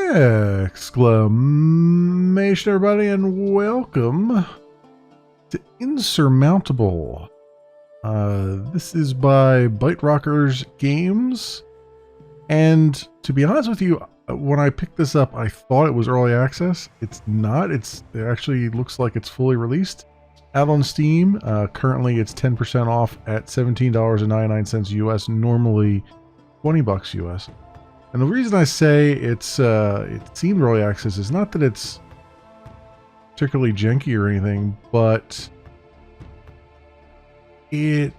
Exclamation, everybody, and welcome to Insurmountable. This is by Bite Rockers Games, and to be honest with you, when I picked this up, I thought it was early access. It's not. It actually looks like it's fully released. Out on Steam, currently it's 10% off at $17.99 US, normally $20 US. And the reason I say it seemed early access is not that it's particularly janky or anything, but it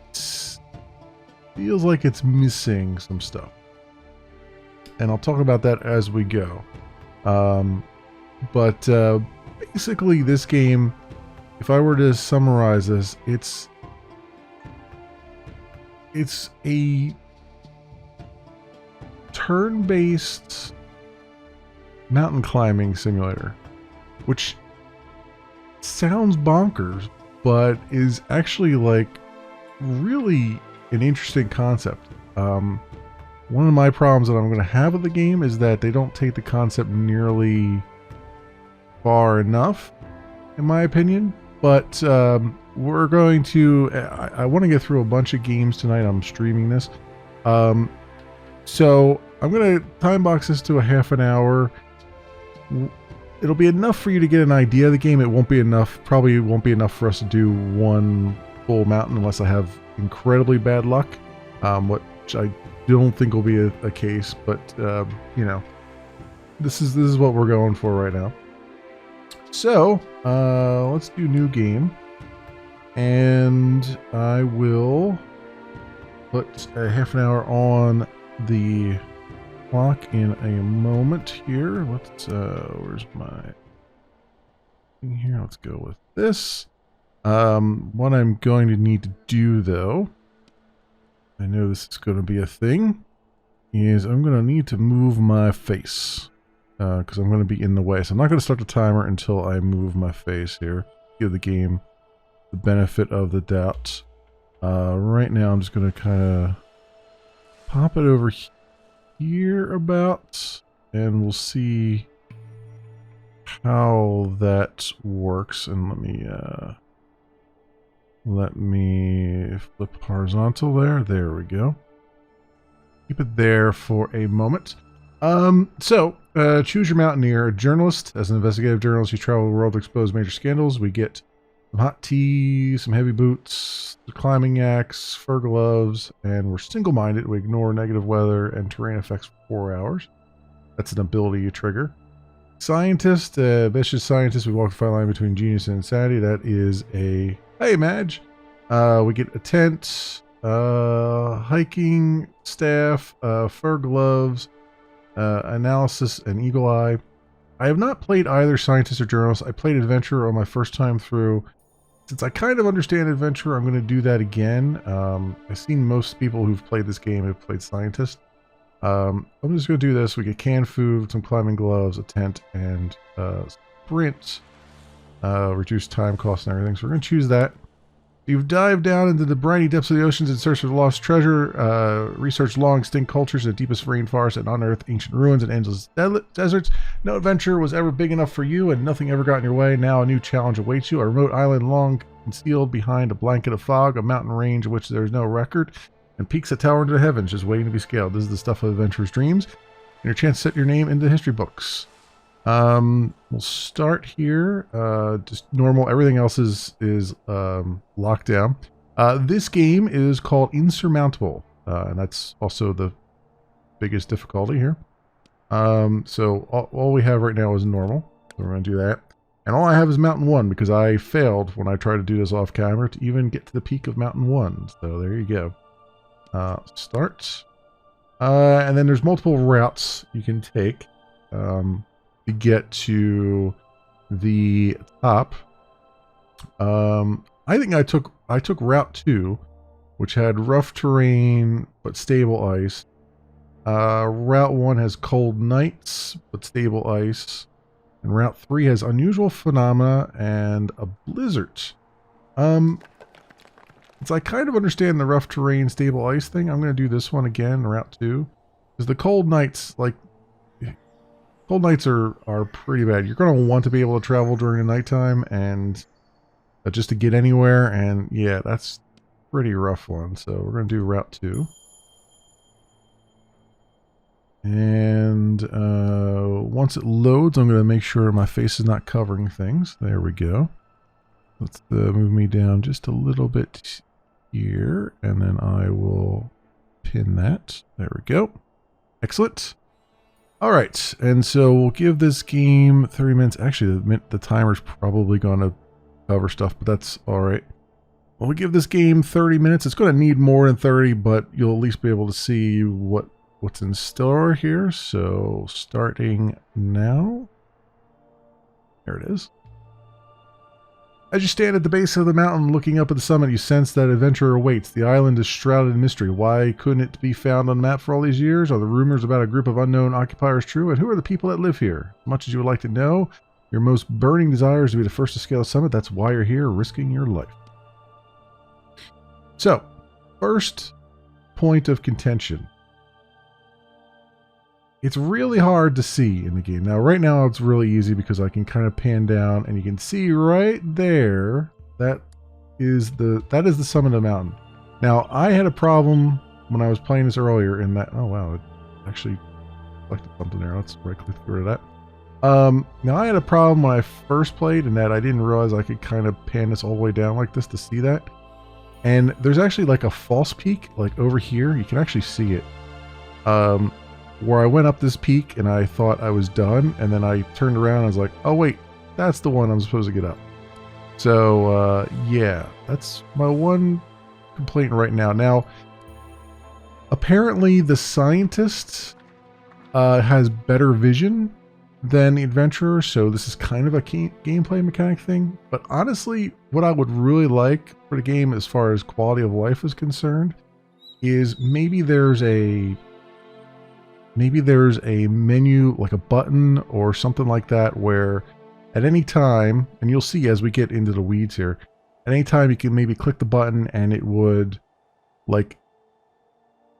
feels like it's missing some stuff. And I'll talk about that as we go. Basically this game, if I were to summarize this, it's a turn-based mountain climbing simulator, which sounds bonkers, but is actually like really an interesting concept. One of my problems that I'm going to have with the game is that they don't take the concept nearly far enough, in my opinion. But we're going to... I want to get through a bunch of games tonight. I'm streaming this. So I'm going to time box this to a half an hour. It'll be enough for you to get an idea of the game. It won't be enough. Probably won't be enough for us to do one full mountain unless I have incredibly bad luck, which I don't think will be a case. But you know, this is what we're going for right now. So let's do new game, and I will put a half an hour on the clock in a moment here. Let's where's my thing here? Let's go with this. What I'm going to need to do, though, I know this is going to be a thing, is I'm going to need to move my face because I'm going to be in the way. So I'm not going to start the timer until I move my face here. Give the game the benefit of the doubt. Right now I'm just going to kind of pop it over here about, and we'll see how that works. And let me flip horizontal there. There we go. Keep it there for a moment. Choose your Mountaineer, a journalist. As an investigative journalist, you travel the world to expose major scandals. We get some hot tea, some heavy boots, the climbing axe, fur gloves, and we're single-minded. We ignore negative weather and terrain effects for 4 hours. That's an ability you trigger. Scientist, ambitious scientist. We walk the fine line between genius and insanity. That is a... Hey, Madge! We get a tent, hiking staff, fur gloves, analysis, and eagle eye. I have not played either scientist or journalist. I played adventurer on my first time through. Since I kind of understand adventurer, I'm going to do that again. I've seen most people who've played this game have played scientist. I'm just going to do this. We get canned food, some climbing gloves, a tent, and sprint. Reduced time cost and everything. So we're going to choose that. You've dived down into the briny depths of the oceans in search of lost treasure, researched long extinct cultures in the deepest rainforests, and unearthed ancient ruins and endless deserts. No adventure was ever big enough for you, and nothing ever got in your way. Now a new challenge awaits you. A remote island long concealed behind a blanket of fog, a mountain range of which there is no record, and peaks that tower into the heavens just waiting to be scaled. This is the stuff of adventurers' dreams, and your chance to set your name into the history books. We'll start here. Just normal. Everything else is locked down. This game is called Insurmountable, and that's also the biggest difficulty here. So all we have right now is normal. So we're going to do that. And all I have is Mountain 1 because I failed when I tried to do this off camera to even get to the peak of Mountain 1. So there you go. Start. And then there's multiple routes you can take. To get to the top. I think I took Route 2, which had rough terrain but stable ice. Route 1 has cold nights but stable ice. And Route 3 has unusual phenomena and a blizzard. So I kind of understand the rough terrain, stable ice thing. I'm going to do this one again, Route 2. Because the cold nights, like, Cold nights are pretty bad. You're going to want to be able to travel during the nighttime and just to get anywhere. And yeah, that's a pretty rough one. So we're going to do Route 2. And once it loads, I'm going to make sure my face is not covering things. There we go. Let's move me down just a little bit here, and then I will pin that. There we go. Excellent. All right, and so we'll give this game 30 minutes. Actually, the timer's probably going to cover stuff, but that's all right. Well, we give this game 30 minutes. It's going to need more than 30, but you'll at least be able to see what's in store here. So starting now. There it is. As you stand at the base of the mountain looking up at the summit, you sense that adventure awaits. The island is shrouded in mystery. Why couldn't it be found on the map for all these years? Are the rumors about a group of unknown occupiers true? And who are the people that live here? As much as you would like to know, your most burning desire is to be the first to scale the summit. That's why you're here, risking your life. So, first point of contention. It's really hard to see in the game. Now, right now it's really easy because I can kind of pan down and you can see right there that is the summit of the mountain. Now, I had a problem when I was playing this earlier in that, oh wow, it actually selected something there. Let's right click through that. Now I had a problem when I first played in that I didn't realize I could kind of pan this all the way down like this to see that. And there's actually like a false peak, like over here. You can actually see it. Where I went up this peak and I thought I was done, and then I turned around and I was like, oh wait, that's the one I'm supposed to get up. So yeah, that's my one complaint right now. Now, apparently the scientist has better vision than the adventurer, so this is kind of a gameplay mechanic thing. But honestly, what I would really like for the game as far as quality of life is concerned is maybe there's a menu, like a button or something like that, where at any time, and you'll see as we get into the weeds here, at any time you can maybe click the button and it would like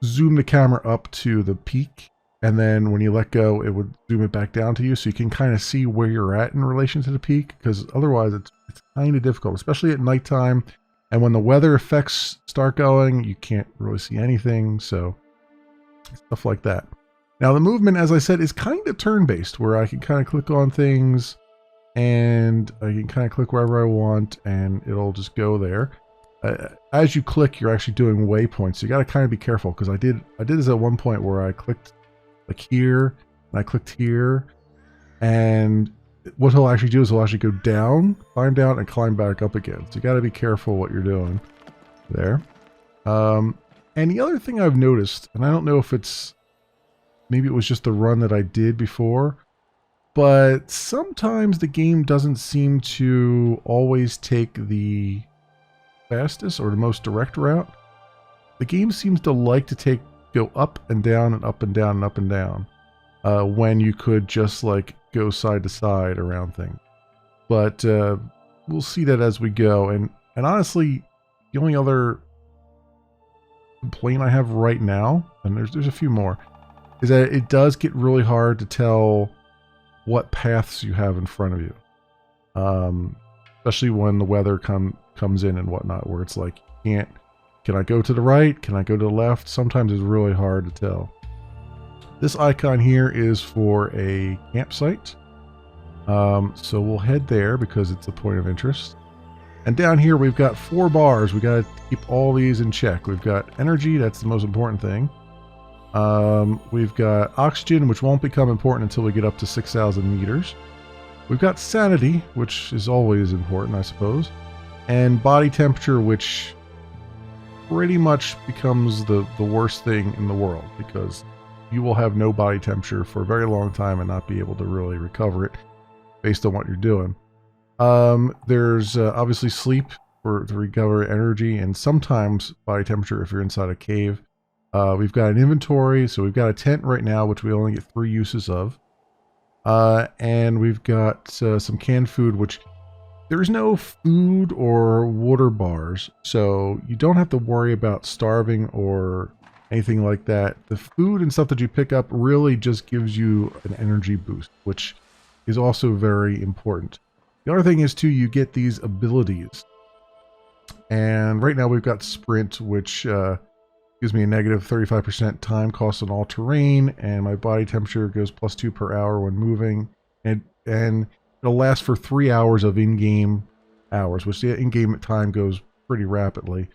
zoom the camera up to the peak, and then when you let go it would zoom it back down to you, so you can kind of see where you're at in relation to the peak, because otherwise it's kind of difficult, especially at nighttime, and when the weather effects start going you can't really see anything, so stuff like that. Now the movement, as I said, is kind of turn-based, where I can kind of click on things and I can kind of click wherever I want and it'll just go there. As you click, you're actually doing waypoints, so you got to kind of be careful, because I did this at one point where I clicked like here and I clicked here, and what he'll actually do is he'll actually go down, climb down, and climb back up again. So you got to be careful what you're doing there. And the other thing I've noticed, and I don't know if it's maybe it was just the run that I did before, but sometimes the game doesn't seem to always take the fastest or the most direct route. The game seems to like to go up and down and up and down and up and down, when you could just like go side to side around things. But we'll see that as we go. And honestly, the only other complaint I have right now, and there's a few more, is that it does get really hard to tell what paths you have in front of you, especially when the weather comes in and whatnot, where it's like, can I go to the right? Can I go to the left? Sometimes it's really hard to tell. This icon here is for a campsite, so we'll head there because it's a point of interest. And down here we've got 4 bars. We got to keep all these in check. We've got energy, that's the most important thing. We've got oxygen, which won't become important until we get up to 6,000 meters. We've got sanity, which is always important, I suppose. And body temperature, which pretty much becomes the worst thing in the world, because you will have no body temperature for a very long time and not be able to really recover it based on what you're doing. There's obviously sleep to recover energy, and sometimes body temperature if you're inside a cave. We've got an inventory, so we've got a tent right now, which we only get 3 uses of. And we've got some canned food, which there's no food or water bars, so you don't have to worry about starving or anything like that. The food and stuff that you pick up really just gives you an energy boost, which is also very important. The other thing is too, you get these abilities. And right now we've got Sprint, which gives me a negative 35% time cost on all terrain, and my body temperature goes +2 per hour when moving. And it'll last for 3 hours of in-game hours, which the in-game time goes pretty rapidly.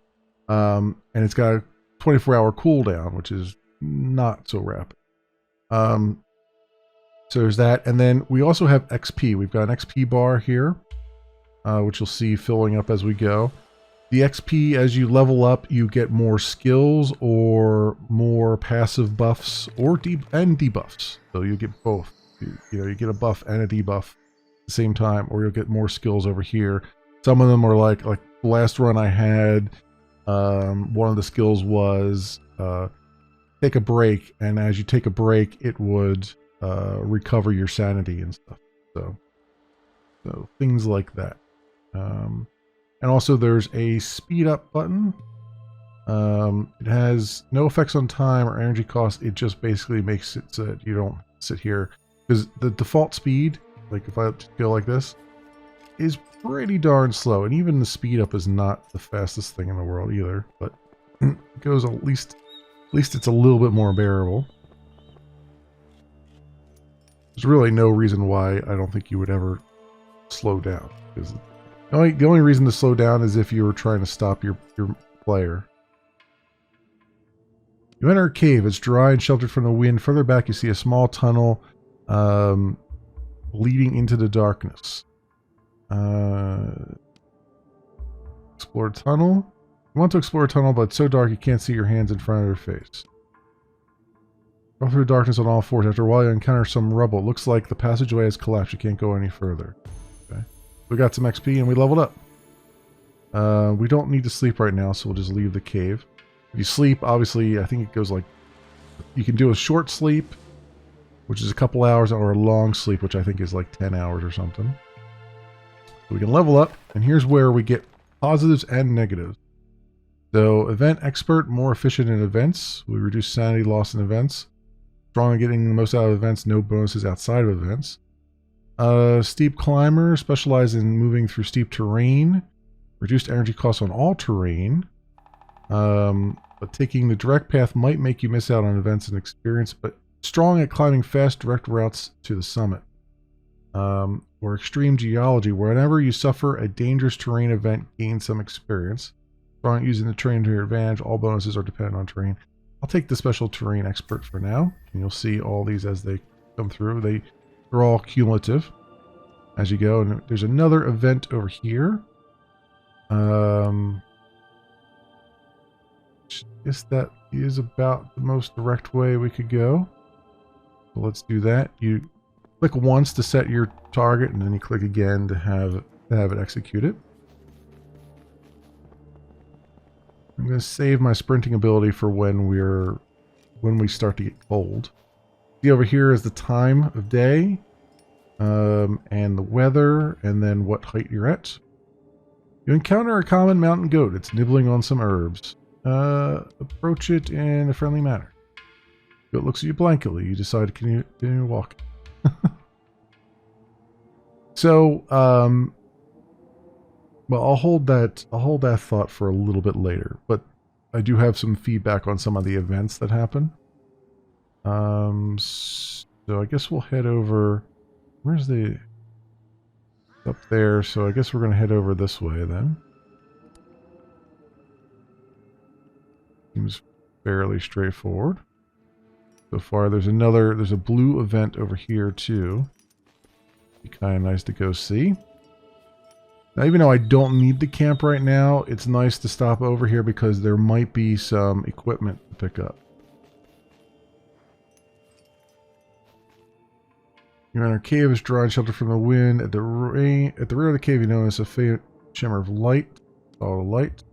And it's got a 24-hour cooldown, which is not so rapid. So there's that. And then we also have XP. We've got an XP bar here, which you'll see filling up as we go. The XP, as you level up, you get more skills or more passive buffs or debuffs. So you get both. You get a buff and a debuff at the same time, or you'll get more skills over here. Some of them are like the last run I had, one of the skills was take a break, and as you take a break, it would recover your sanity and stuff. So things like that. And also there's a speed up button. It has no effects on time or energy cost. It just basically makes it so that you don't sit here, because the default speed, like if I just go like this, is pretty darn slow. And even the speed up is not the fastest thing in the world either, but it goes at least it's a little bit more bearable. There's really no reason why I don't think you would ever slow down, because the only reason to slow down is if you were trying to stop your player. You enter a cave. It's dry and sheltered from the wind. Further back, you see a small tunnel leading into the darkness. Explore tunnel. You want to explore a tunnel, but it's so dark you can't see your hands in front of your face. Go through the darkness on all fours. After a while, you encounter some rubble. It looks like the passageway has collapsed. You can't go any further. Okay. We got some XP and we leveled up. We don't need to sleep right now, so we'll just leave the cave. If you sleep, obviously, I think it goes like... You can do a short sleep, which is a couple hours, or a long sleep, which I think is like 10 hours or something. So we can level up, and here's where we get positives and negatives. So, Event Expert, more efficient in events. We reduce sanity loss in events. Strong at getting the most out of events, no bonuses outside of events. Steep Climber, specialized in moving through steep terrain. Reduced energy costs on all terrain. But taking the direct path might make you miss out on events and experience, but strong at climbing fast direct routes to the summit. Or Extreme Geology, whenever you suffer a dangerous terrain event, gain some experience. Strong at using the terrain to your advantage, all bonuses are dependent on terrain. I'll take the Special Terrain Expert for now, and you'll see all these as they come through. They're all cumulative as you go, and there's another event over here. I guess that is about the most direct way we could go. So let's do that. You click once to set your target, and then you click again to have it execute it. I'm going to save my sprinting ability for when we start to get cold. See over here is the time of day, and the weather, and then what height you're at. You encounter a common mountain goat. It's nibbling on some herbs. Approach it in a friendly manner. Goat looks at you blankly. You decide to continue walking. So, well, I'll hold that thought for a little bit later. But I do have some feedback on some of the events that happen. So I guess we'll head over. Where's the... Up there, so I guess we're going to head over this way then. Seems fairly straightforward. So far, there's a blue event over here too. Be kind of nice to go see. Now, even though I don't need the camp right now, it's nice to stop over here because there might be some equipment to pick up. Your inner cave is dry and sheltered from the wind. At the rear of the cave, you notice a faint shimmer of light. Follow the light.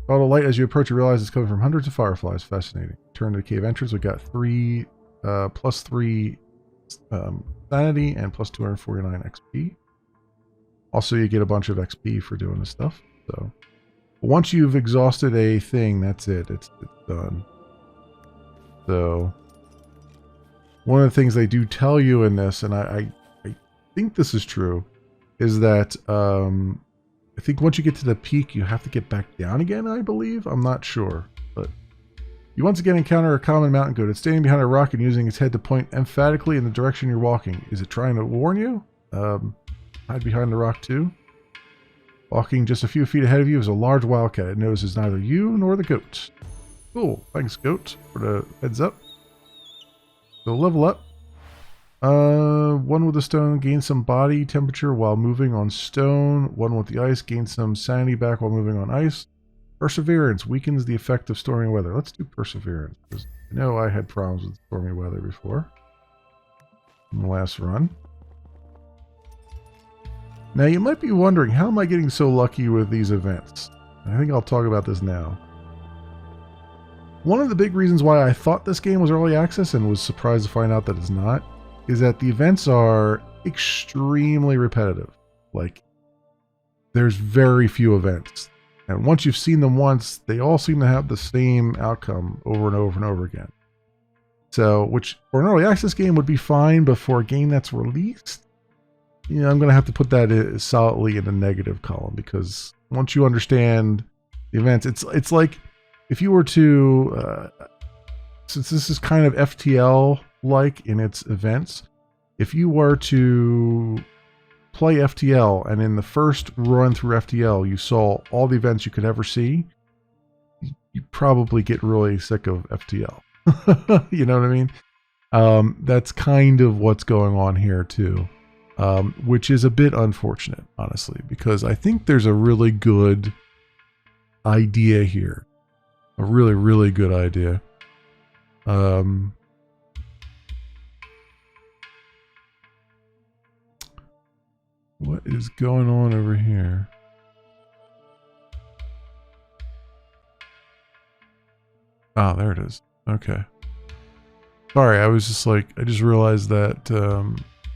Follow the light as you approach. You realize it's coming from hundreds of fireflies. Fascinating. Turn to the cave entrance. We got plus 3 sanity and plus 249 XP. Also, you get a bunch of XP for doing this stuff. So, once you've exhausted a thing, that's it. It's done. So one of the things they do tell you in this, and I think this is true, is that I think once you get to the peak, you have to get back down again, I believe. I'm not sure. But you once again encounter a common mountain goat. It's standing behind a rock and using its head to point emphatically in the direction you're walking. Is it trying to warn you? Hide behind the rock too. Walking just a few feet ahead of you is a large wildcat. It notices neither you nor the goat. Cool. Thanks, goat, for the heads up. So level up. One with the stone gains some body temperature while moving on stone. One with the ice gains some sanity back while moving on ice. Perseverance weakens the effect of stormy weather. Let's do perseverance, because I know I had problems with stormy weather before in the last run. Now you might be wondering, how am I getting so lucky with these events? I think I'll talk about this now. One of the big reasons why I thought this game was early access and was surprised to find out that it's not, is that the events are extremely repetitive. Like, there's very few events. And once you've seen them once, they all seem to have the same outcome over and over and over again. So, which for an early access game would be fine, but for a game that's released, you know, I'm going to have to put that solidly in the negative column, because once you understand the events, it's like if you were to, since this is kind of FTL-like in its events, if you were to play FTL and in the first run through FTL you saw all the events you could ever see, you'd probably get really sick of FTL. You know what I mean? That's kind of what's going on here too, which is a bit unfortunate, honestly, because I think there's a really good idea here. A really, really good idea. What is going on over here? Ah, there it is. Okay. Sorry, I was just like, I just realized that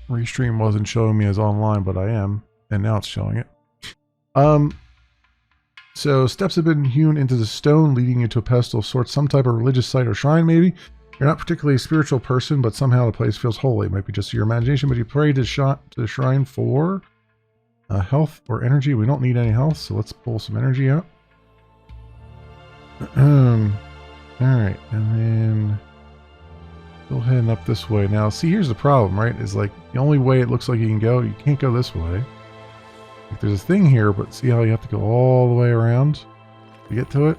Restream wasn't showing me as online, but I am, and now it's showing it. So steps have been hewn into the stone, leading you to a pedestal of sorts, some type of religious site or shrine, maybe. You're not particularly a spiritual person, but somehow the place feels holy. It might be just your imagination, but you pray to the shrine for health or energy. We don't need any health, so let's pull some energy out. Alright, and then still heading up this way. Now, see, here's the problem, right? Is like, the only way it looks like you can go, you can't go this way. Like, there's a thing here, but see how you have to go all the way around to get to it?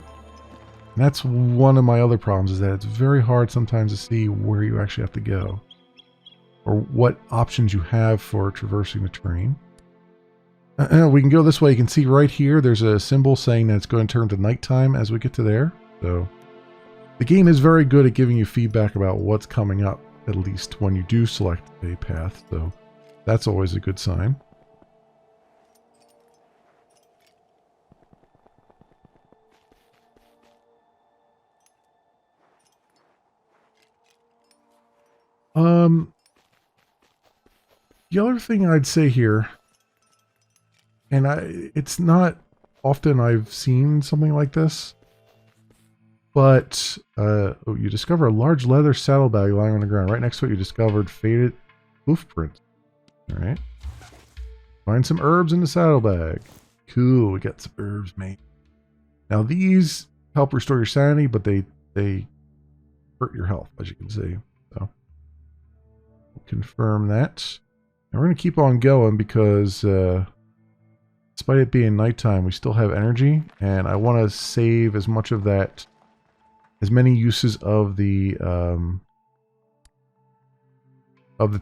And that's one of my other problems, is that it's very hard sometimes to see where you actually have to go, or what options you have for traversing the terrain. We can go this way. You can see right here, there's a symbol saying that it's going to turn to nighttime as we get to there. So the game is very good at giving you feedback about what's coming up, at least when you do select a path. So that's always a good sign. The other thing I'd say here, and it's not often I've seen something like this, but you discover a large leather saddlebag lying on the ground. Right next to it, you discovered faded hoof prints. All right. Find some herbs in the saddlebag. Cool, we got some herbs, mate. Now these help restore your sanity, but they hurt your health, as you can see. So we'll confirm that. And we're going to keep on going because despite it being nighttime, we still have energy, and I want to save as much of that, as many uses of the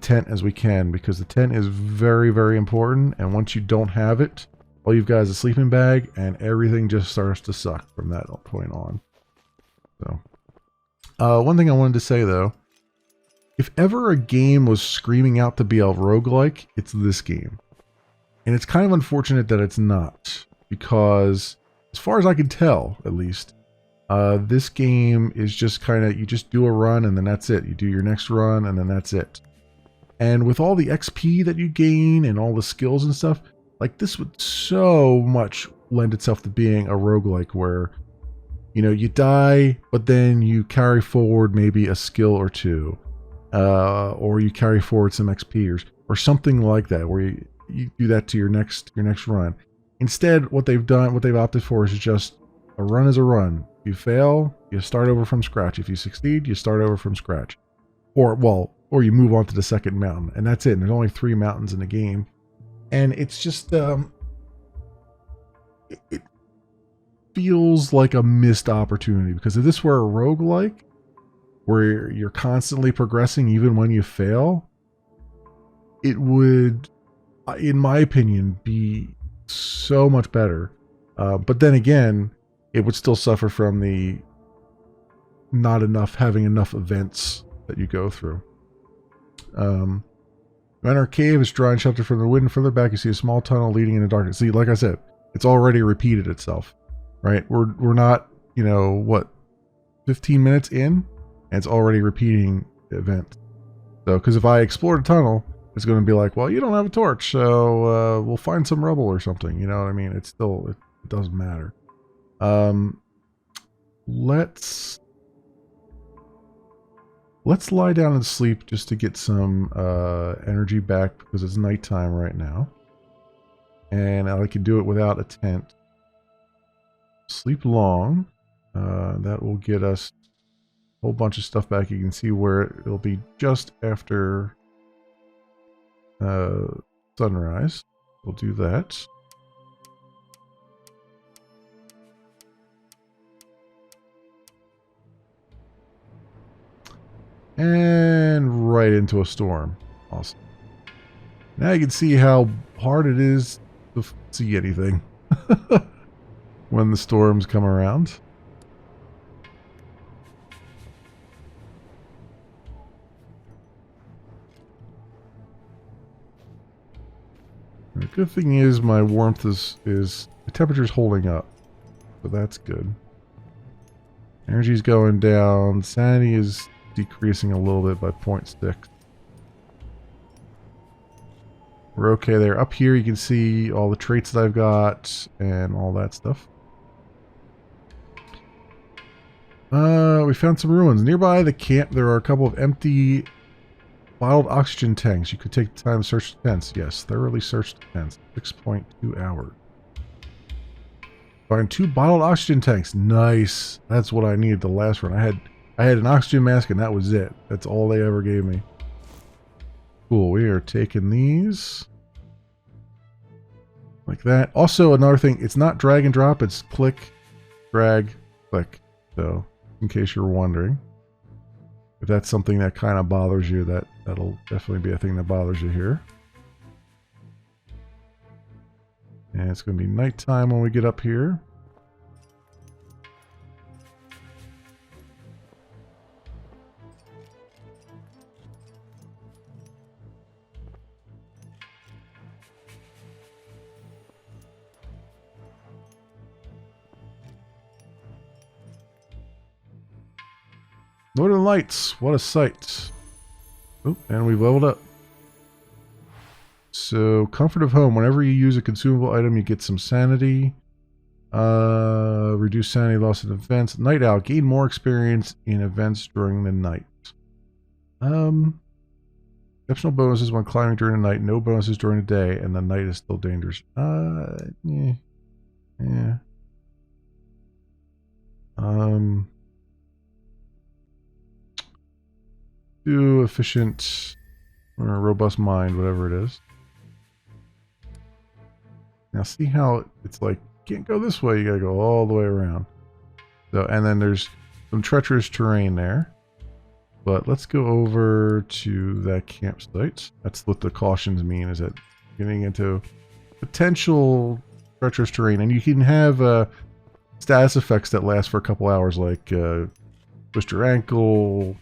tent as we can, because the tent is very, very important, and once you don't have it, all you've got is a sleeping bag, and everything just starts to suck from that point on. So, one thing I wanted to say though, if ever a game was screaming out to be a roguelike, it's this game. And it's kind of unfortunate that it's not, because as far as I can tell, at least, this game is just kind of, you just do a run and then that's it. You do your next run and then that's it. And with all the XP that you gain and all the skills and stuff, like, this would so much lend itself to being a roguelike where, You know, you die, but then you carry forward maybe a skill or two, or you carry forward some XP or something like that, where you do that to your next run. Instead, what they've opted for is just a run is a run. If you fail, you start over from scratch. If you succeed, you start over from scratch, or you move on to the second mountain, and that's it. And there's only 3 mountains in the game, and it's just it feels like a missed opportunity, because if this were a roguelike where you're constantly progressing even when you fail, it would, in my opinion, be so much better. But then again, it would still suffer from the not having enough events that you go through. Our cave is dry and sheltered from the wind, and further back you see a small tunnel leading into darkness. See, like I said, it's already repeated itself, right? We're not, 15 minutes in, and it's already repeating the event. So, because if I explored a tunnel, it's going to be like, well, you don't have a torch, so we'll find some rubble or something. You know what I mean? It doesn't matter. Let's lie down and sleep just to get some energy back, because it's nighttime right now. And I can do it without a tent. Sleep long. That will get us a whole bunch of stuff back. You can see where it'll be just after sunrise. We'll do that. And right into a storm. Awesome. Now you can see how hard it is to see anything when the storms come around. The good thing is my warmth is the temperature's holding up, so that's good. Energy's going down. Sanity is decreasing a little bit by 0.6. We're okay there. Up here you can see all the traits that I've got and all that stuff. We found some ruins. Nearby the camp there are a couple of empty bottled oxygen tanks. You could take the time to search the tents. Yes, thoroughly search the tents. 6.2 hours. Find 2 bottled oxygen tanks. Nice. That's what I needed the last run. I had an oxygen mask and that was it. That's all they ever gave me. Cool. We are taking these. Like that. Also, another thing, it's not drag and drop, it's click, drag, click. So, in case you're wondering. If that's something that kind of bothers you, that'll definitely be a thing that bothers you here. And it's going to be nighttime when we get up here. Northern Lights, what a sight. Oh, and we've leveled up. So, comfort of home. Whenever you use a consumable item, you get some sanity. Reduce sanity loss in events. Night Owl. Gain more experience in events during the night. Exceptional bonuses when climbing during the night. No bonuses during the day, and the night is still dangerous. Yeah. Do efficient or robust mind, whatever it is. Now see how it's like, you can't go this way, you gotta go all the way around. So, and then there's some treacherous terrain there. But let's go over to that campsite. That's what the cautions mean, is that getting into potential treacherous terrain. And you can have status effects that last for a couple hours, like twist your ankle,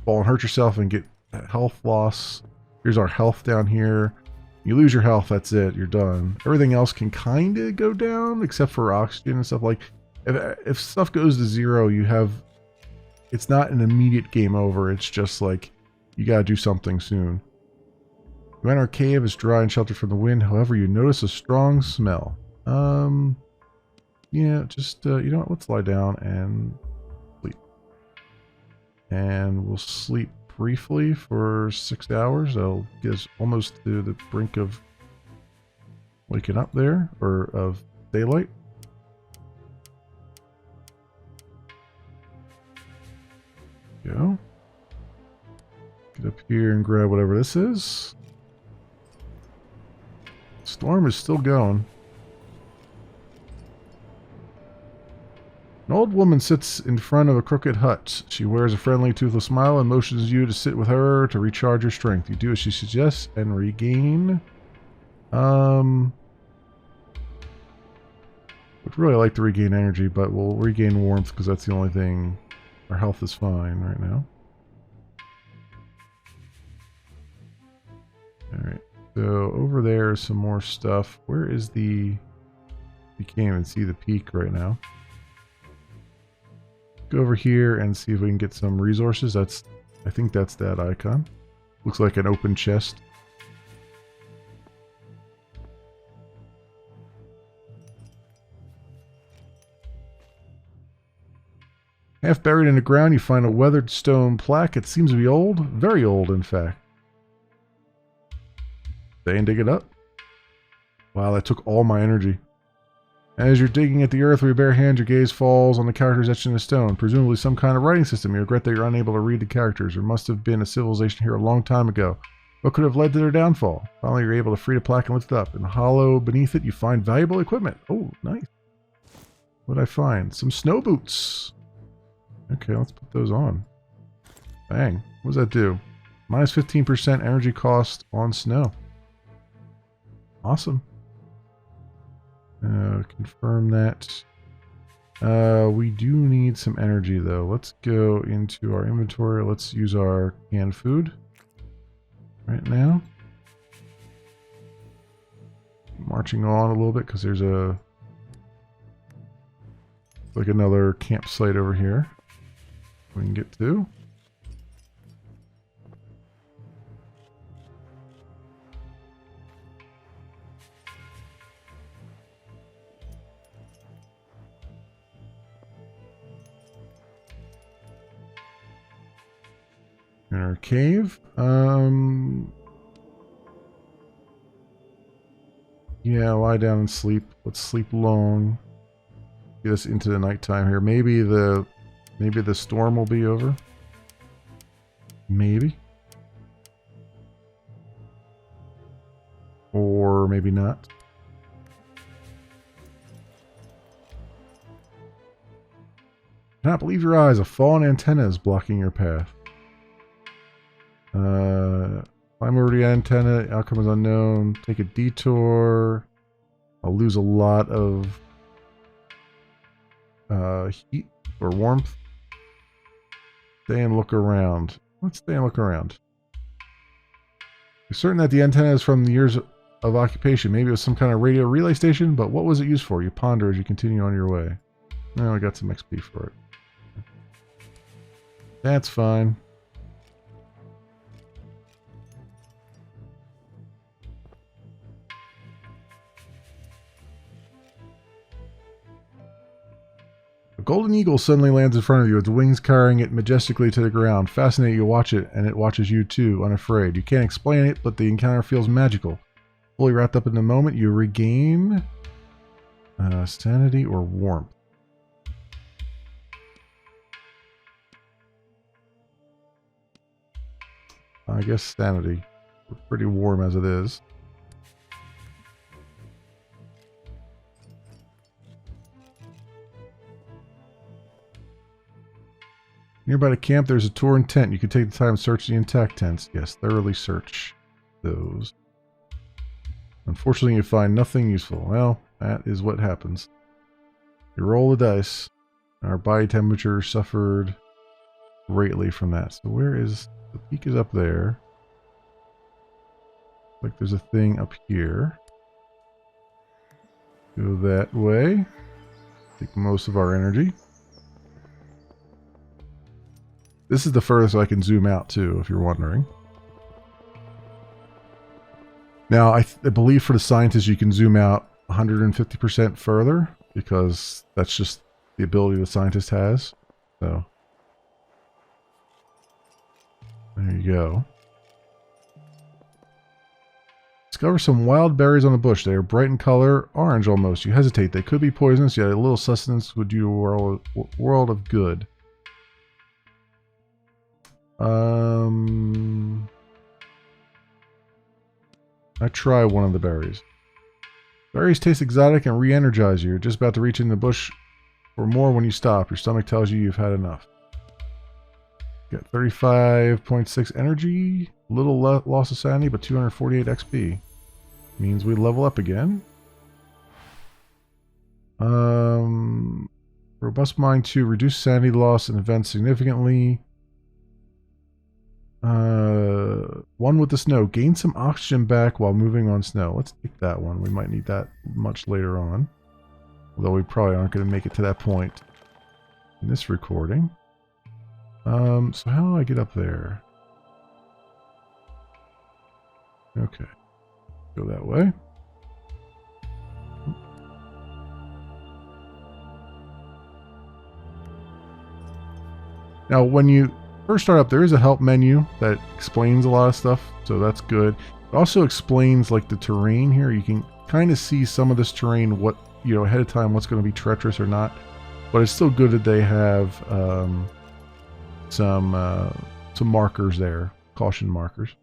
fall and hurt yourself and get health loss. Here's our health down here. You lose your health, that's it, you're done. Everything else can kind of go down except for oxygen and stuff. Like if stuff goes to 0, you have, it's not an immediate game over. It's just like you gotta do something soon. You enter a cave, it's dry and sheltered from the wind. However, you notice a strong smell. Yeah, just, you know what? Let's lie down and sleep. And we'll sleep briefly for 6 hours. That'll get us almost to the brink of waking up there, or of daylight. Go. Get up here and grab whatever this is. Storm is still going. An old woman sits in front of a crooked hut. She wears a friendly, toothless smile and motions you to sit with her to recharge your strength. You do as she suggests and regain. Would really like to regain energy, but we'll regain warmth because that's the only thing. Our health is fine right now. Alright, so over there is some more stuff. Where is the... You can't even see the peak right now. Go over here and see if we can get some resources. That's... I think that's that icon. Looks like an open chest. Half buried in the ground, you find a weathered stone plaque. It seems to be old. Very old, in fact. Stay and dig it up. Wow, that took all my energy. As you're digging at the earth with your bare hands, your gaze falls on the characters etched in the stone. Presumably some kind of writing system. You regret that you're unable to read the characters. There must have been a civilization here a long time ago. What could have led to their downfall? Finally, you're able to free the plaque and lift it up. In the hollow beneath it, you find valuable equipment. Oh, nice. What did I find? Some snow boots. Okay, let's put those on. Bang. What does that do? Minus 15% energy cost on snow. Awesome. Confirm that. We do need some energy, though. Let's go into our inventory. Let's use our canned food right now. Marching on a little bit because there's a... like another campsite over here we can get to. In our cave. Yeah, lie down and sleep. Let's sleep long. Get us into the nighttime here. Maybe the storm will be over. Maybe. Or maybe not. Cannot believe your eyes. A fallen antenna is blocking your path. Climb over the antenna. Outcome is unknown. Take a detour. I'll lose a lot of heat or warmth. Stay and look around. Let's stay and look around. You're certain that the antenna is from the years of occupation. Maybe it was some kind of radio relay station, but what was it used for? You ponder as you continue on your way. Oh, I got some XP for it. That's fine. A golden eagle suddenly lands in front of you, its wings carrying it majestically to the ground. Fascinated, you watch it, and it watches you too, unafraid. You can't explain it, but the encounter feels magical. Fully wrapped up in the moment, you regain sanity or warmth. I guess sanity. We're pretty warm as it is. Nearby the camp, there's a torn tent. You can take the time to search the intact tents. Yes, thoroughly search those. Unfortunately, you find nothing useful. Well, that is what happens. You roll the dice. Our body temperature suffered greatly from that. So where is... the peak is up there. Like there's a thing up here. Go that way. Take most of our energy. This is the furthest I can zoom out too, if you're wondering. Now, I believe for the scientists you can zoom out 150% further. because that's just the ability the scientist has. So there you go. Discover some wild berries on the bush. They are bright in color, orange almost. You hesitate. They could be poisonous, yet a little sustenance would do you a world of good. I try one of the berries. Berries taste exotic and re-energize you. You're just about to reach in the bush for more when you stop. Your stomach tells you you've had enough. Got 35.6 energy, little loss of sanity, but 248 XP. Means we level up again. Robust mind 2, reduce sanity loss in events significantly. 1 with the snow, gain some oxygen back while moving on snow. Let's take that one. We might need that much later on. Although we probably aren't going to make it to that point in this recording. So how do I get up there? Okay. Go that way. Now, when you first start up, there is a help menu that explains a lot of stuff, so that's good. It also explains like the terrain here. You can kind of see some of this terrain, what, you know, ahead of time, what's going to be treacherous or not. But it's still good that they have some markers there, caution markers.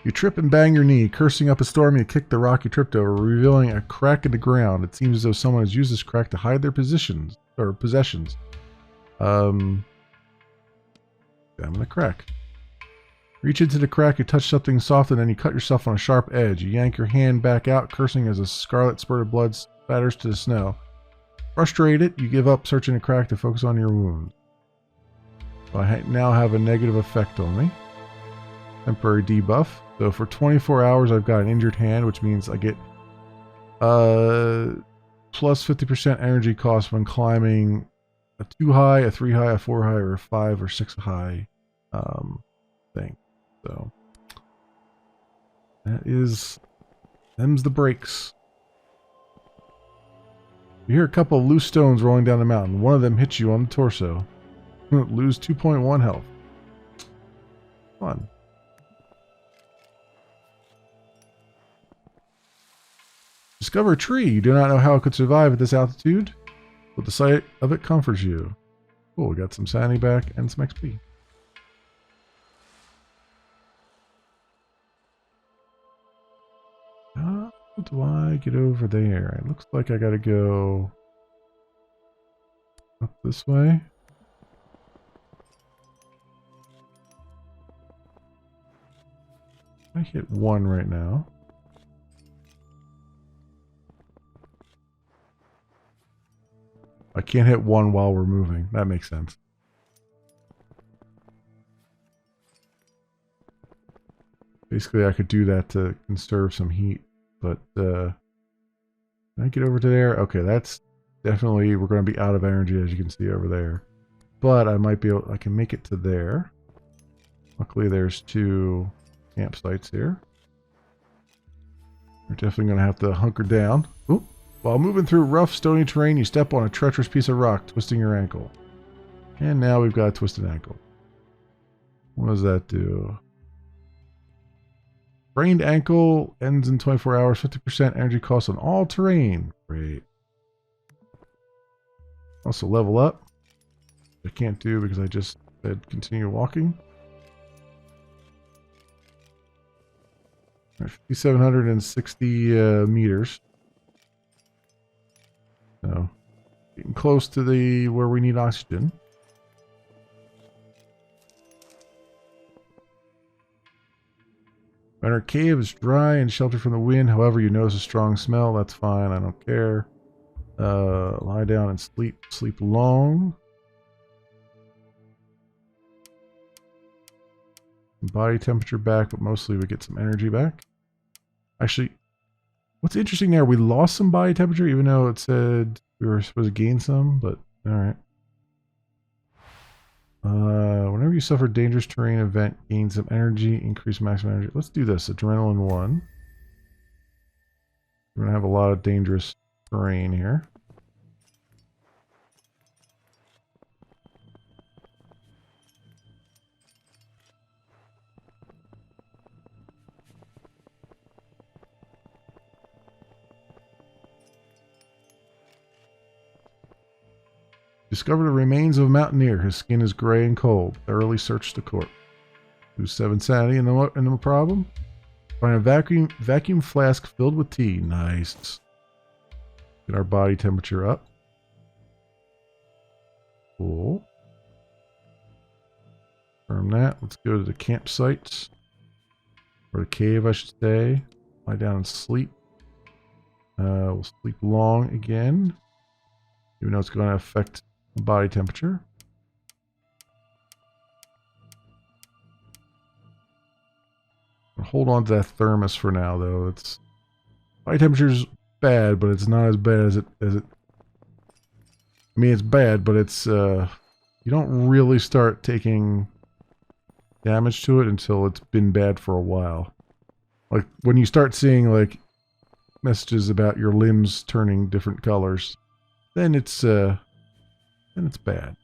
You trip and bang your knee. Cursing up a storm, you kick the rock you tripped over, revealing a crack in the ground. It seems as though someone has used this crack to hide their possessions. Examine the crack. Reach into the crack, you touch something soft, and then you cut yourself on a sharp edge. You yank your hand back out, cursing as a scarlet spurt of blood spatters to the snow. Frustrated, you give up searching the crack to focus on your wound. I now have a negative effect on me. Temporary debuff. So for 24 hours, I've got an injured hand, which means I get plus 50% energy cost when climbing a 2 high, a 3 high, a 4 high, or a 5 or 6 high thing. So that is them's the breaks. You hear a couple of loose stones rolling down the mountain. One of them hits you on the torso. Lose 2.1 health. Fun. Discover a tree. You do not know how it could survive at this altitude, but the sight of it comforts you. Cool, we got some sanity back and some XP. How do I get over there? It looks like I gotta go up this way. I hit 1 right now. I can't hit 1 while we're moving. That makes sense. Basically, I could do that to conserve some heat, but can I get over to there? Okay, that's definitely, we're going to be out of energy, as you can see over there. But I might be able, I can make it to there. Luckily, there's 2 campsites here. We're definitely going to have to hunker down. Oop. While moving through rough, stony terrain, you step on a treacherous piece of rock, twisting your ankle. And now we've got a twisted ankle. What does that do? Sprained ankle ends in 24 hours, 50% energy cost on all terrain. Great. Also level up. I can't do because I just said continue walking. 5,760 meters. So, getting close to the where we need oxygen. Our cave is dry and sheltered from the wind. However, you notice a strong smell. That's fine. I don't care. Lie down and sleep. Sleep long. Body temperature back, but mostly we get some energy back. Actually, what's interesting there, we lost some body temperature, even though it said we were supposed to gain some, but alright. Whenever you suffer a dangerous terrain event, gain some energy, increase maximum energy. Let's do this, adrenaline 1. We're going to have a lot of dangerous terrain here. Discovered the remains of a mountaineer. His skin is gray and cold. Thoroughly searched the corpse. Lose 7 sanity and no problem. Find a vacuum flask filled with tea. Nice. Get our body temperature up. Cool. Confirm that. Let's go to the campsite. Or the cave, I should say. Lie down and sleep. We'll sleep long again. Even though it's going to affect body temperature. I'll hold on to that thermos for now, though. It's body temperature's bad, but it's not as bad as it. I mean, it's bad, but it's you don't really start taking damage to it until it's been bad for a while. Like when you start seeing like messages about your limbs turning different colors, then it's bad.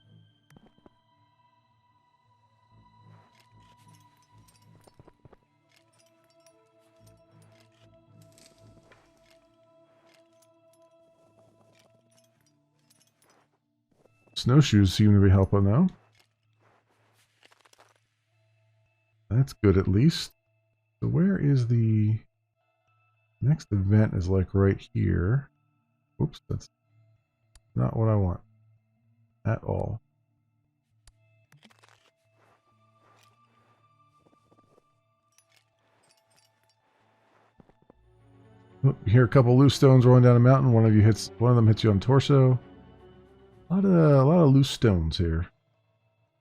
Snowshoes seem to be helping though. That's good at least. So where is the next event? Is like right here. Oops, that's not what I want at all. You hear a couple loose stones rolling down a mountain. One of them hits you on the torso. A lot of loose stones here.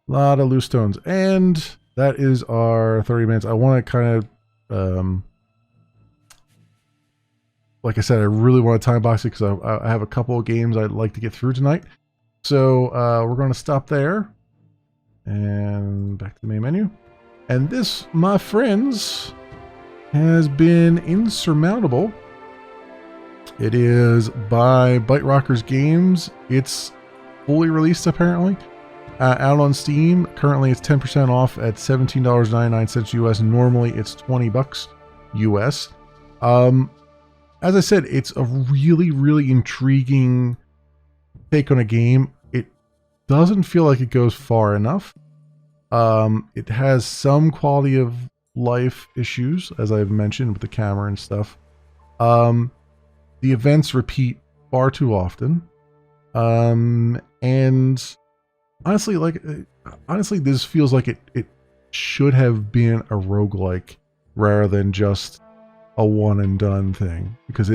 A lot of loose stones. And that is our 30 minutes. I want to kind of, like I said, I really want to time box it because I have a couple of games I'd like to get through tonight. So we're going to stop there. And back to the main menu. And this, my friends, has been Insurmountable. It is by Bite Rockers Games. It's fully released apparently. Out on Steam. Currently it's 10% off at $17.99 US. Normally it's $20 US. As I said, it's a really, really intriguing take on a game. It doesn't feel like it goes far enough. It has some quality of life issues, as I've mentioned, with the camera and stuff. The events repeat far too often. And honestly, this feels like it should have been a roguelike rather than just a one and done thing, because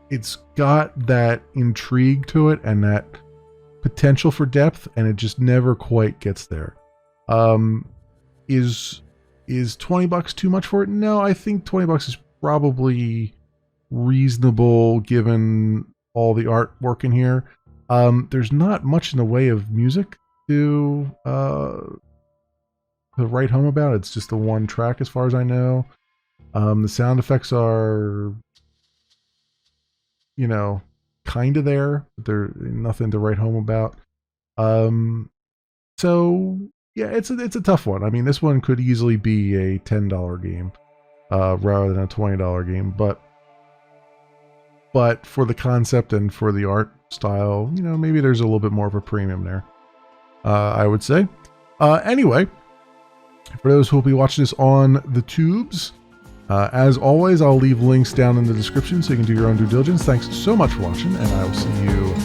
it's got that intrigue to it and that potential for depth, and it just never quite gets there. Is $20 too much for it? No, I think $20 is probably reasonable given all the artwork in here. There's not much in the way of music to write home about. It's just the one track as far as I know. The sound effects are, you know, kind of there, but they're nothing to write home about. So yeah, it's a tough one. I mean, this one could easily be a $10 game rather than a $20 game, but for the concept and for the art style, you know, maybe there's a little bit more of a premium there, I would say. Anyway, for those who will be watching this on the tubes, as always, I'll leave links down in the description so you can do your own due diligence. Thanks so much for watching, and I will see you